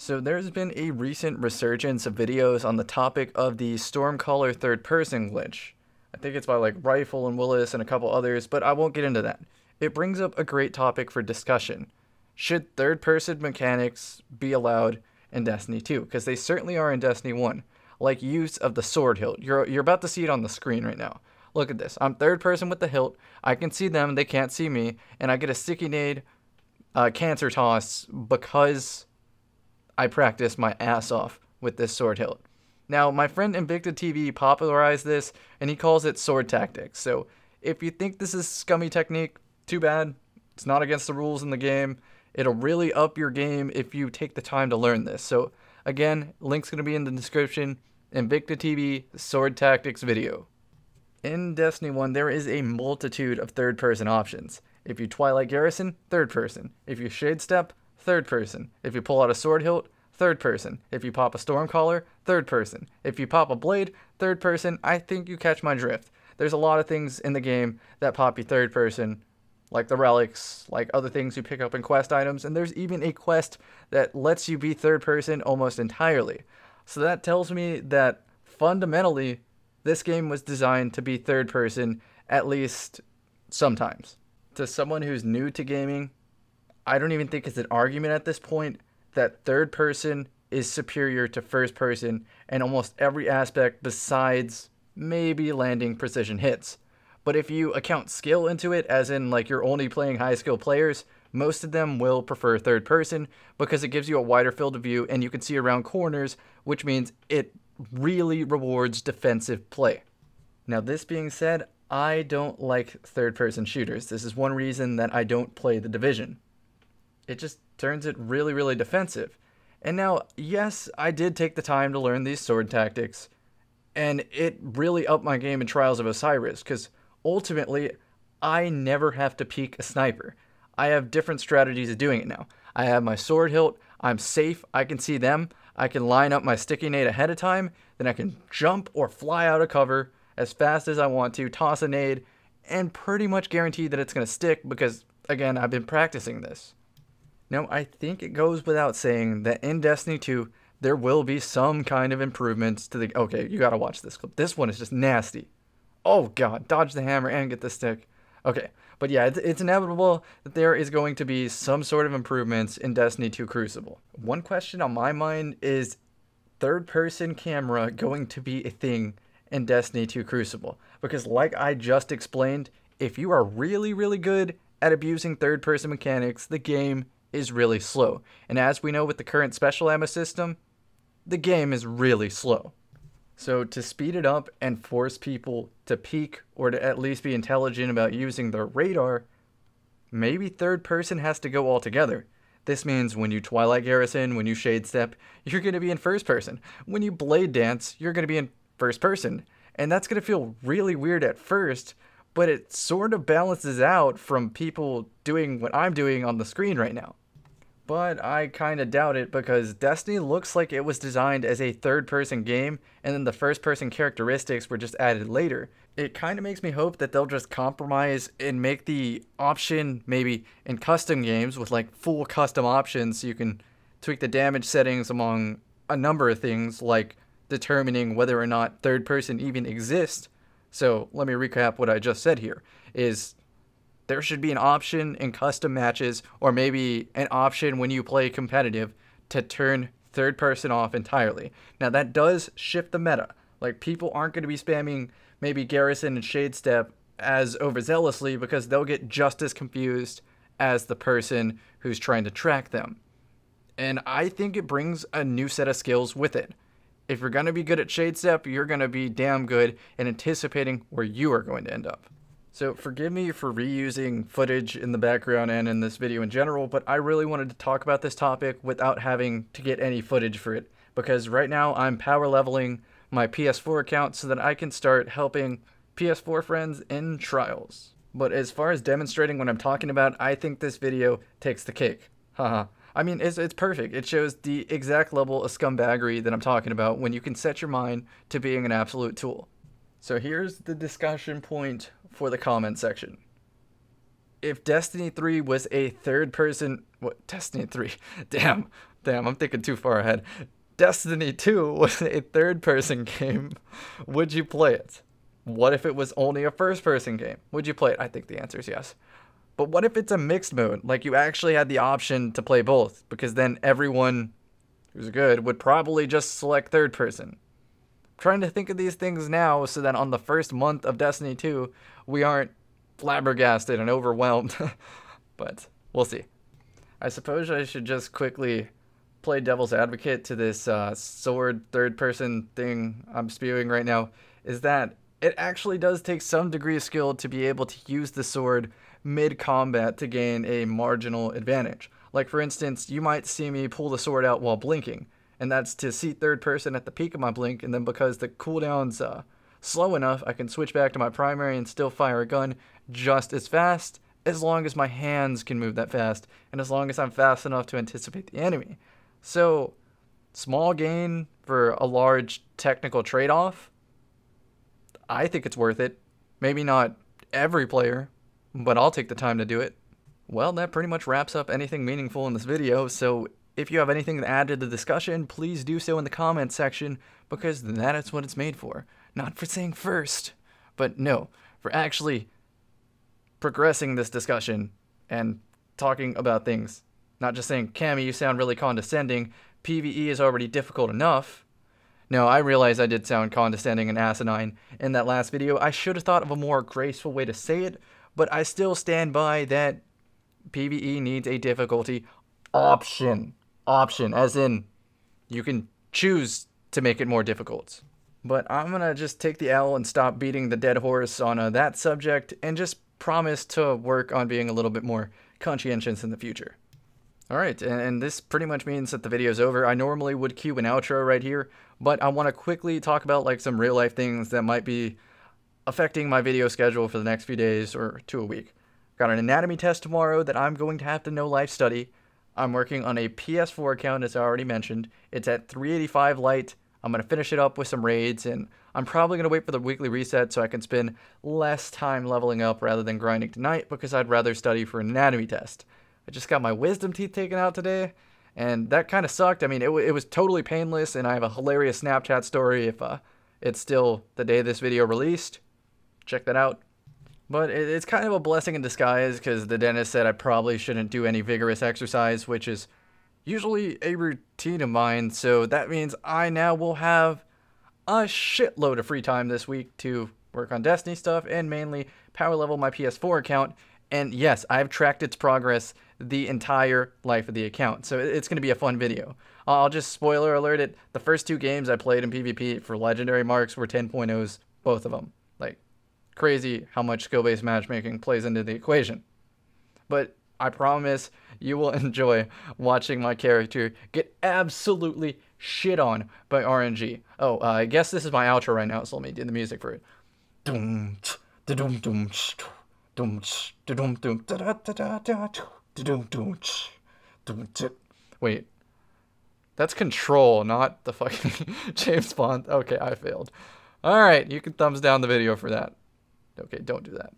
So there's been a recent resurgence of videos on the topic of the Stormcaller third-person glitch. I think it's by like Rifle and Willis and a couple others, but I won't get into that. It brings up a great topic for discussion. Should third-person mechanics be allowed in Destiny 2? Because they certainly are in Destiny 1. Like use of the sword hilt. You're about to see it on the screen right now. Look at this. I'm third person with the hilt. I can see them, they can't see me, and I get a sticky nade cancer toss because I practice my ass off with this sword hilt. Now, my friend INVICTA'S popularized this, and he calls it sword tactics. So, if you think this is scummy technique, too bad. It's not against the rules in the game. It'll really up your game if you take the time to learn this. So, again, link's going to be in the description. INVICTA'S sword tactics video. In Destiny 1, there is a multitude of third-person options. If you Twilight Garrison, third person. If you Shade Step, third person. If you pull out a sword hilt, third person. If you pop a Stormcaller, third person. If you pop a blade, third person. I think you catch my drift. There's a lot of things in the game that pop you third person, like the relics, like other things you pick up in quest items, and there's even a quest that lets you be third person almost entirely. So that tells me that fundamentally, this game was designed to be third person, at least sometimes. To someone who's new to gaming, I don't even think it's an argument at this point that third person is superior to first person in almost every aspect besides maybe landing precision hits. But if you account skill into it, as in like you're only playing high skill players, most of them will prefer third person because it gives you a wider field of view and you can see around corners, which means it really rewards defensive play. Now, this being said, I don't like third-person shooters. This is one reason that I don't play The Division. It just turns it really, really defensive. And now, yes, I did take the time to learn these sword tactics, and it really upped my game in Trials of Osiris, because ultimately, I never have to peek a sniper. I have different strategies of doing it now. I have my sword hilt, I'm safe, I can see them, I can line up my sticky nade ahead of time, then I can jump or fly out of cover as fast as I want to, toss a nade, and pretty much guarantee that it's going to stick because, again, I've been practicing this. Now, I think it goes without saying that in Destiny 2, there will be some kind of improvements to the... Okay, you gotta watch this clip. This one is just nasty. Oh god, dodge the hammer and get the stick. Okay, but yeah, it's inevitable that there is going to be some sort of improvements in Destiny 2 Crucible. One question on my mind is third-person camera going to be a thing in Destiny 2 Crucible? Because like I just explained, if you are really, really good at abusing third-person mechanics, the game is really slow. And as we know with the current special ammo system, the game is really slow. So to speed it up and force people to peek or to at least be intelligent about using their radar, maybe third person has to go altogether. This means when you Twilight Garrison, when you Shade Step, you're going to be in first person. When you Blade Dance, you're going to be in first person. And that's going to feel really weird at first, but it sort of balances out from people doing what I'm doing on the screen right now. But I kind of doubt it because Destiny looks like it was designed as a third-person game and then the first-person characteristics were just added later. It kind of makes me hope that they'll just compromise and make the option maybe in custom games with like full custom options so you can tweak the damage settings among a number of things like determining whether or not third-person even exists. So let me recap what I just said here is there should be an option in custom matches, or maybe an option when you play competitive, to turn third person off entirely. Now that does shift the meta. Like people aren't going to be spamming maybe Garrison and Shade Step as overzealously because they'll get just as confused as the person who's trying to track them. And I think it brings a new set of skills with it. If you're going to be good at Shade Step, you're going to be damn good at anticipating where you are going to end up. So forgive me for reusing footage in the background and in this video in general, but I really wanted to talk about this topic without having to get any footage for it, because right now I'm power leveling my PS4 account so that I can start helping PS4 friends in Trials. But as far as demonstrating what I'm talking about, I think this video takes the cake. Haha. I mean, it's perfect. It shows the exact level of scumbaggery that I'm talking about when you can set your mind to being an absolute tool. So here's the discussion point for the comment section. If Destiny 3 was a third-person... What? Destiny 3? Damn. Damn, I'm thinking too far ahead. Destiny 2 was a third-person game. Would you play it? What if it was only a first-person game? Would you play it? I think the answer is yes. But what if it's a mixed mode? Like you actually had the option to play both, because then everyone who's good would probably just select third person. I'm trying to think of these things now so that on the first month of Destiny 2, we aren't flabbergasted and overwhelmed. But we'll see. I suppose I should just quickly play devil's advocate to this sword third-person thing I'm spewing right now, is that it actually does take some degree of skill to be able to use the sword mid-combat to gain a marginal advantage. Like, for instance, you might see me pull the sword out while blinking, and that's to see third person at the peak of my blink, and then because the cooldown's slow enough, I can switch back to my primary and still fire a gun just as fast, as long as my hands can move that fast, and as long as I'm fast enough to anticipate the enemy. So, small gain for a large technical trade-off. I think it's worth it. Maybe not every player, but I'll take the time to do it. Well, that pretty much wraps up anything meaningful in this video, so if you have anything to add to the discussion, please do so in the comments section, because that is what it's made for. Not for saying first, but no, for actually progressing this discussion and talking about things. Not just saying, Cammy, you sound really condescending, PvE is already difficult enough. No, I realize I did sound condescending and asinine in that last video. I should have thought of a more graceful way to say it, but I still stand by that PvE needs a difficulty option. Option, as in, you can choose to make it more difficult. But I'm gonna just take the L and stop beating the dead horse on that subject, and just promise to work on being a little bit more conscientious in the future. Alright, and this pretty much means that the video's over. I normally would cue an outro right here, but I want to quickly talk about like some real life things that might be affecting my video schedule for the next few days or to a week. Got an anatomy test tomorrow that I'm going to have to know life study. I'm working on a PS4 account, as I already mentioned. It's at 385 light. I'm going to finish it up with some raids, and I'm probably going to wait for the weekly reset so I can spend less time leveling up rather than grinding tonight, because I'd rather study for an anatomy test. I just got my wisdom teeth taken out today, and that kind of sucked. I mean, it was totally painless, and I have a hilarious Snapchat story if it's still the day this video released. Check that out. But it's kind of a blessing in disguise, because the dentist said I probably shouldn't do any vigorous exercise, which is usually a routine of mine, so that means I now will have a shitload of free time this week to work on Destiny stuff and mainly power level my PS4 account. And yes, I've tracked its progress the entire life of the account, so it's going to be a fun video. I'll just spoiler alert it, the first 2 games I played in PvP for legendary marks were 10.0s, both of them. Like, crazy how much skill-based matchmaking plays into the equation. But I promise you will enjoy watching my character get absolutely shit on by RNG. Oh, I guess this is my outro right now, so let me do the music for it. Wait, that's Control, not the fucking James Bond. Okay, I failed. Alright, you can thumbs down the video for that. Okay, don't do that.